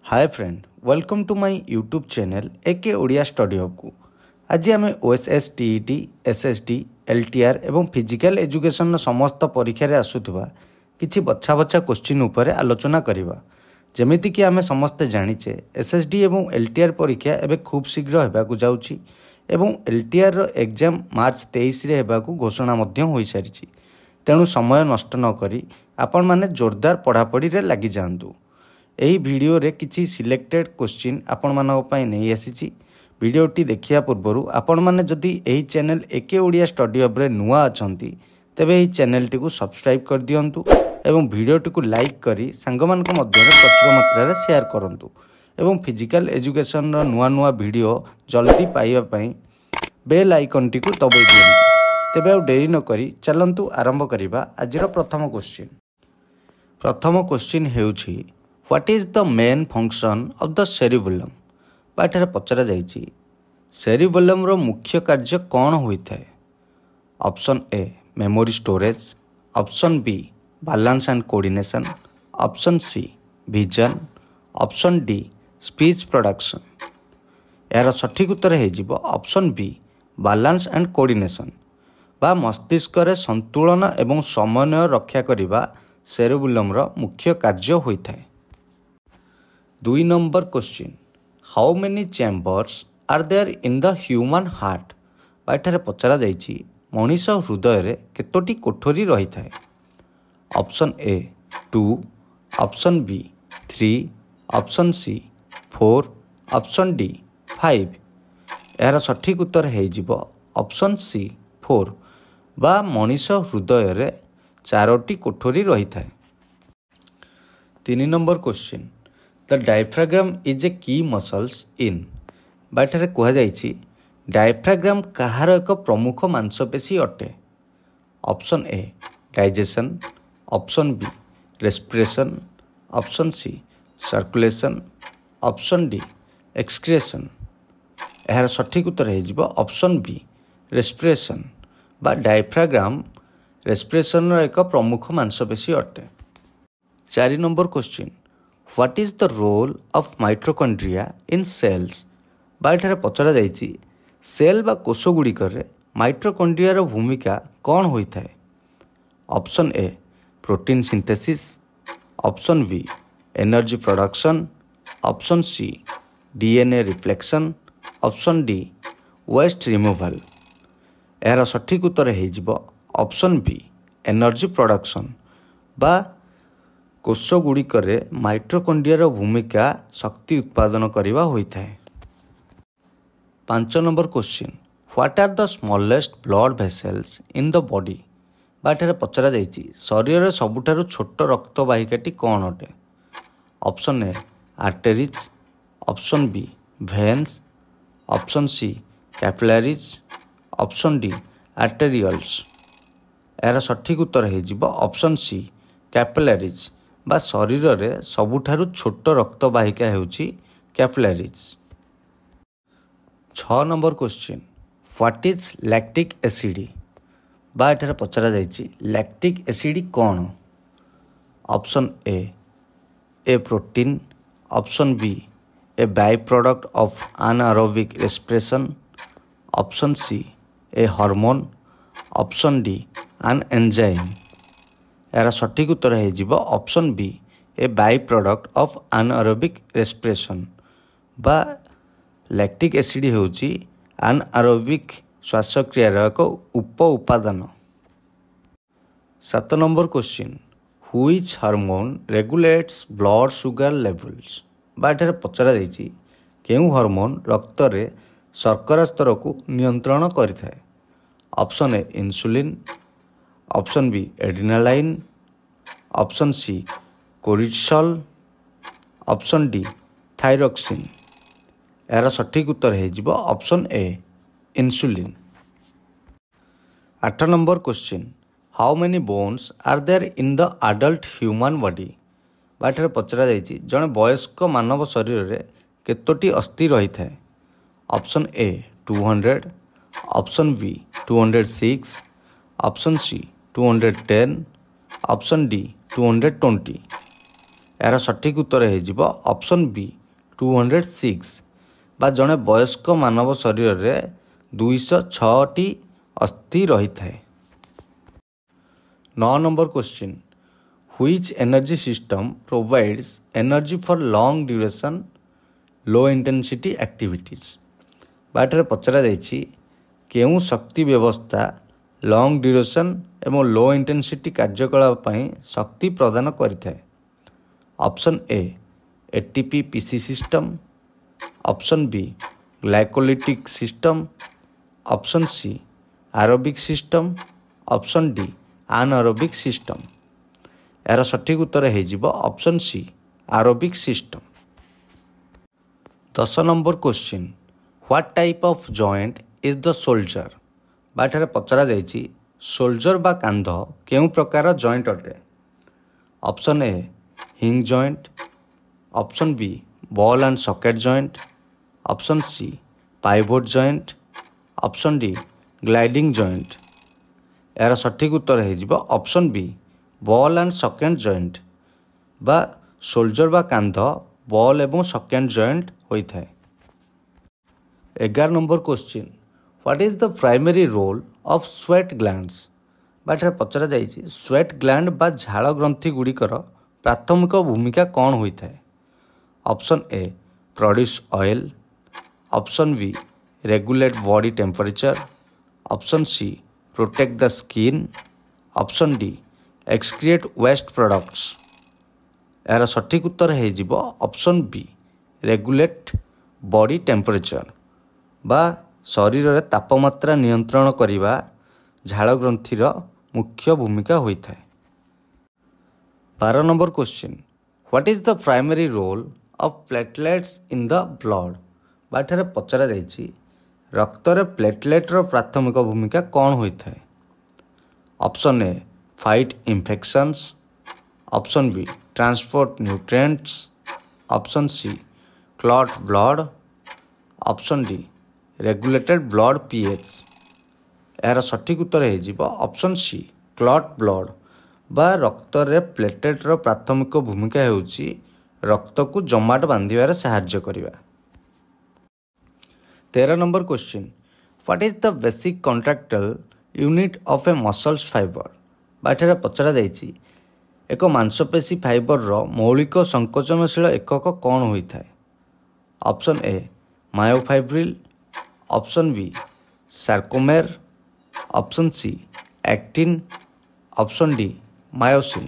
Hi friend, welcome to my YouTube channel AK Odia study hub को। आज आम OSS TET SST LTR एवं physical education समस्त परीक्षा आसुवा किछि बछा बछा क्वेश्चन उपर आलोचना करवा। जमिति कि आमे समस्ते जानिचे एसएसडी एवं एलटीआर परीक्षा एबे खूब शीघ्र हेबाकु जाउछि एवं एलटीआर रो एग्जाम मार्च 23 रे हेबाकु घोषणा मध्य होई सारिछि। तेणु समय नष्ट न करी आपण माने जोरदार पढ़ापढ़ी रे लागि जांतु। एही वीडियो रे किछि सिलेक्टेड क्वेश्चन आपण मानक पई नै आसीछि। वीडियोटी देखिया पूर्वरु आपण माने जदि एही channel AK Odia study hub रे नुआ अछंती तेबे एही चैनल टी को सब्सक्राइब कर दियंतु एवं वीडियोटी को लाइक करी सांग मानक मध्य रे प्रचुर मात्रा रे शेयर करंतु एवं फिजिकल एजुकेशन रो नुआ नुआ वीडियो जल्दी पाइबा पई बेल आइकन टी को दबाई दियंतु। तेबे आ देरी न करी चलंतु आरंभ करिबा आजिर प्रथम क्वेश्चन। प्रथम क्वेश्चन हेउछि what is the main function of the cerebellum. बाठारे पचरा जाइछि सेरिबेलम रो मुख्य कार्य कौन होइथाय। Option A memory storage, option B balance and coordination, option C vision, option D speech production. यार सठिक उत्तर हे जिवो option B balance and coordination बा मस्तिष्क रे संतुलन एवं समन्वय रक्षा करिबा सेरिबेलम रो मुख्य कार्य होइथाय। 2 number question how many chambers are there in the human heart. बाठारे पचरा जाइछि मनीष हृदय रे केतोटी कोठरी रही थाए। Option A 2, option B 3, option C 4, option D 5। यार सठिक उत्तर हे जिवो ऑप्शन सी 4 बा मनीष हृदय रे 4टी कोठरी रही थाए। 3 number question the diaphragm is a की मसल्स इन। बाठारे कहा जाइछि डायफ्राग्राम कहार एक प्रमुख मांसपेशी अटे। Option A digestion, option B respiration, option C circulation, option D excretion. यार सठिक उत्तर हे जिवो ऑप्शन बी रेस्पिरेशन बा डायफ्राग्राम रेस्पिरेशन एक प्रमुख मांसपेशी अटे। 4 number question what is the role of mitochondria in cells. बाठारे पचरा जाइछि सेल बा कोष गुड़िक माइटोकॉन्ड्रिया रो भूमिका कौन होइथाय। Option A protein synthesis, option B energy production, option C DNA reflection, option D waste removal. यार सठिक उत्तर हे जिवो ऑप्शन बी एनर्जी प्रोडक्शन बा कोष गुड़िक माइटोकॉन्ड्रिया भूमिका शक्ति उत्पादन करवा होता है। 5 number question what are the smallest blood vessels in the body. बाठारे पचरा जाइछि शरीर रे सबुठारु छोट रक्तवाहिकाटी कौन अटे। Option A arteries, option B veins, option C capillaries, option D arterioles. यार सठिक उत्तर हे जिवो ऑप्शन सी कैपिलरीज बा शरीर रे सबुठारु छोट रक्तवाहिका हेउछि capillaries. 6 number question what is lactic acid. बा एठारे पचरा जाइछि लैक्टिक एसिड कौन। Option A protein, option B a by product of anaerobic respiration, option C a hormone, option D an enzyme. यार सठिक उत्तर हे जिवो option B a by product of anaerobic respiration बा लैक्टिक एसिड हेउछि anaerobic श्वासक्रियार एक उप उपादान। 7 number question which hormone regulates blood sugar levels. बाठारे पचरा जाइछि केउ हार्मोन रक्त रे शर्करा स्तर को नियंत्रण करिथाय। Option A insulin, option B adrenaline, option C cortisol, option D thyroxine. यार सठिक उत्तर हे जिवो option A insulin. 8 number question how many bones are there in the adult human body. बाठारे पचरा जाइछि जणे वयस्क मानव शरीर रे केतोटी अस्थि रही थाए। Option A 200, option B 206, option C 210, option D 220। यार सठिक उत्तर हे जिवो ऑप्शन बी 206 बा जड़े वयस्क मानव शरीर रे 206टी अस्थि रही थाए। 9 number question which energy system provides energy for long duration low intensity activities बाटर पचरा जाइछि केउ शक्ति व्यवस्था लॉन्ग ड्यूरेशन एवं लो इंटेंसिटी कार्यकलाप पई शक्ति प्रदान करिथाए। Option A ATP PC system, option B glycolytic system, option C aerobic system, option D anaerobic system. यार सठिक उत्तर हो option C aerobic system. 10 number question what type of joint is the shoulder बाठारे पचरा जाइछि शोल्डर बा कांध केउ प्रकार जॉइंट अटे। Option A hinge joint, option B ball and socket joint, option C pivot joint, option D gliding joint. यार सठिक उत्तर हो option B ball and socket joint बा शोल्डर बा कांध बॉल एवं सॉकेट जॉइंट होता है। 11 number question what is the primary role of sweat glands बाठारे पचरा जाइछि स्वेट ग्लैंड बा झाड़ ग्रंथि गुड़िकर प्राथमिक भूमिका कौन होता है। Option A produce oil, option B regulate body temperature, option C protect the skin, option D excrete waste products. यार सठिक उत्तर हो option B regulate body temperature बा शरीर रे तापमात्रा नियंत्रण करिबा झाड़ ग्रंथिर मुख्य भूमिका होता है। 12 number question what is the primary role of platelets in the blood बाठारे पचरा जाइछि रक्त रे प्लेटलेट रो प्राथमिक भूमिका कौन होता है। Option A fight infections, option B transport nutrients, option C clot blood, option D regulated blood pH. यार सठिक उत्तर हो ऑप्शन सी क्लॉट ब्लड बा रक्त रे प्लेटलेट रो प्राथमिक भूमिका होउछि रक्त को जमाट बांधिबार सहाय्य करिबा। 13 number question what is the basic contractile unit of a muscles fibre बाठारे पचरा जाइछि एक मांसपेशी फाइबर रो मौलिक संकोचनशील एकक कौन होता है। Option A myofibril, option B sarcomere, option C actin, option D myosin.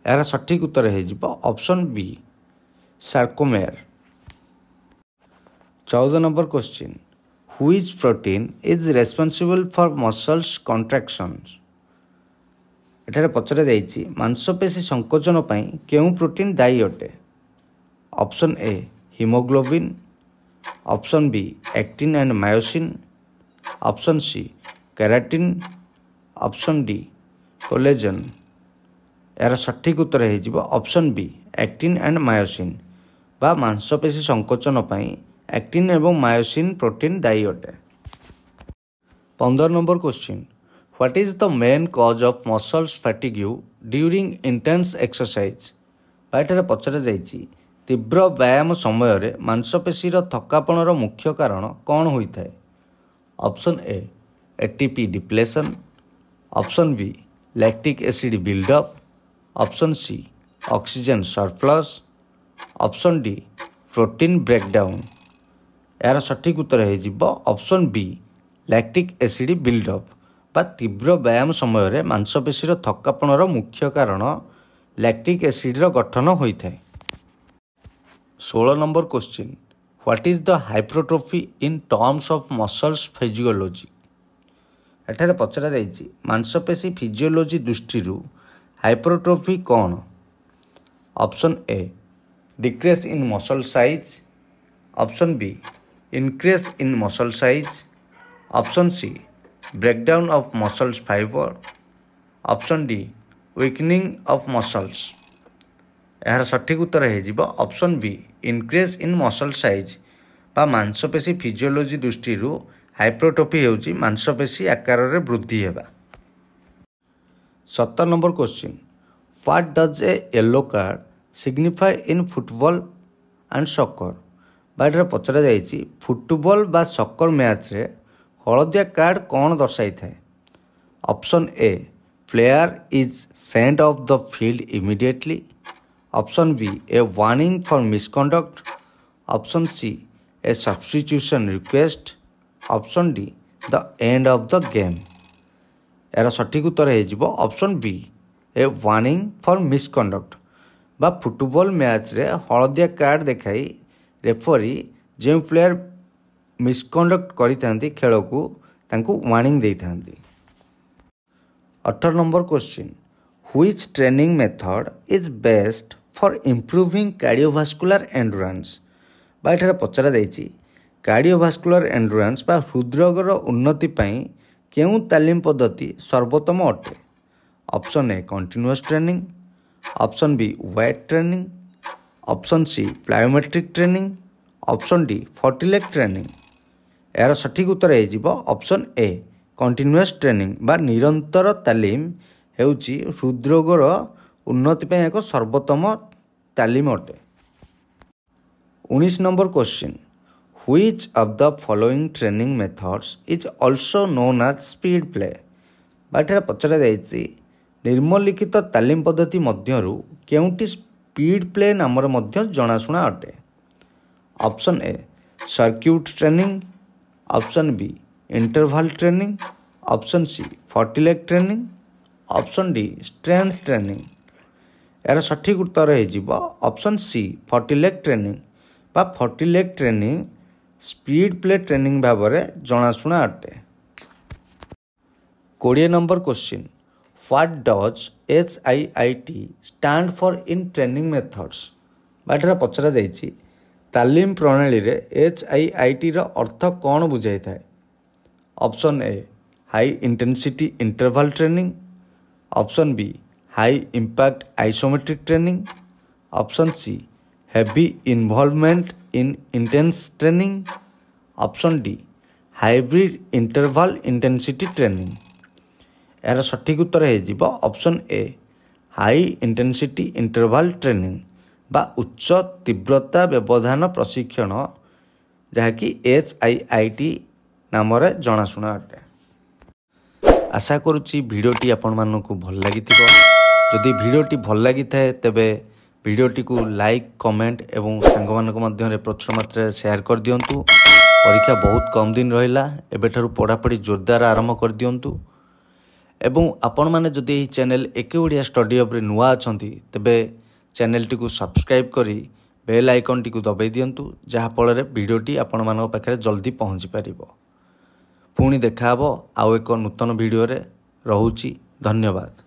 यार सठिक उत्तर हो option B sarcomere. 14 number question which protein is responsible for muscles contractions एठारे पचरा जाइछि मांसपेशी संकोचन पई केउ प्रोटीन दायी अटे। Option A haemoglobin, option B actin and myosin, option C keratin, option D collagen. यार सठिक उत्तर हो option B actin and myosin बा मांसपेशी संकोचन पई एक्टिन एवं मायोसिन प्रोटीन दायी अटे। 15 number question what is the main cause of muscles fatigue during intense exercise बाठारे पचरा जाइछि तीव्र व्यायाम समय रे मांसपेशीर थकापणर मुख्य कारण कौन होता है। Option A ATP depletion, option B lactic acid buildup, option C oxygen surplus, option D protein breakdown. यार सठिक उत्तर हो option B lactic acid buildup बा तीव्र व्यायाम समय रे मांसपेशीर थकापणर मुख्य कारण लैक्टिक एसिड गठन होता है। 16 number question what is the hypertrophy in terms of muscles physiology एठारे पचरा जाइछि मांसपेशी फिजियोलॉजी दृष्टि हाइपरट्रोफी कौन। Option A decrease in muscle size, option B increase in muscle size, option C breakdown of muscles fibre, option D weakening of muscles. यार सठिक उत्तर हो option B increase in muscle size बा मांसपेशी physiology दृष्टि hypertrophy होउछि मांसपेशी आकार रे वृद्धि हेबा। 17 number question what does a yellow card signify in football and soccer बाइट पचरा जाइए फुटबॉल बा सकर मैच रे हलदिया कार्ड कौन दर्शाई थाए। Option A player is sent off the field immediately. Option B a warning for misconduct. Option C a substitution request. Option D the end of the game. यार सठिक उत्तर हो option B a warning for misconduct बा football match रे हलदिया card देखाई referee जो player misconduct करी खेल को तांको वार्निंग दे था। 18 number question which training method is best for improving cardiovascular एंडुरेंस। Bite पचरा जाइए कार्डियोवास्कुलर एंडुरेंस बा हृदरोगर उन्नति पाई केउं तालीम पद्धति सर्वोत्तम अटे। Option A continuous training. Option B weight training. Option C plyometric training. Option D 40 leg training. यार सठिक उत्तर हो ऑप्शन ए कंटिन्यूअस ट्रेनिंग बा निरंतर तालीम हेउची हृदरोगर उन्नति पाई एक सर्वोत्तम तालीम अटे। 19 number question Which of the following training methods is also known as speed play। बाइट पचरा जाइए निम्नलिखित तालीम पद्धति मध्यरु केउंटी स्पीड प्ले नाम जनाशुना अटे। Option A circuit training. Option B interval training. Option C 40 leg training. Option D strength training. यार सठिक उत्तर हो ऑप्शन सी 40 लेग ट्रेनिंग बा 40 leg training speed play training भाव में जनाशुना अटे। 20 number question what does HIIT stand for in training methods. बाइट पचरा जाइए तालीम प्रणाली रे HIIT रो अर्थ कौन बुझाई थाए। Option A high intensity interval training. Option B high impact isometric training. Option C heavy involvement in intense training. Option D hybrid interval intensity training. यार सठिक उत्तर हो option A high intensity interval training बा उच्च तीव्रता व्यवधान प्रशिक्षण जहाँकि HIIT नाम जनाशुना अटे। आशा करुच्ची भिडियोटी आपण मानक भल लगी। जदि भिडियोटी भल लगी थाए तेबे भिडियोटी को लाइक कमेंट एवं सांग मानक मध्य प्रचुर मात्रा शेयर कर दियंतु। परीक्षा बहुत कम दिन रहिला एबेठारु पढ़ापढ़ी जोरदार आरंभ कर दियंतु। एवं आपण माने जदि एही channel AK Odia study hub रे नुआ अछंती तेबे चैनल टी को सब्सक्राइब करी बेल आइकन टी को दबाई दियंतु जहा फल रे वीडियोटी आपण मानक पाखरे जल्दी पहुंची पारिबो। पुणी देखा हबो आउ एक नूतन वीडियो रे। रहुची धन्यवाद।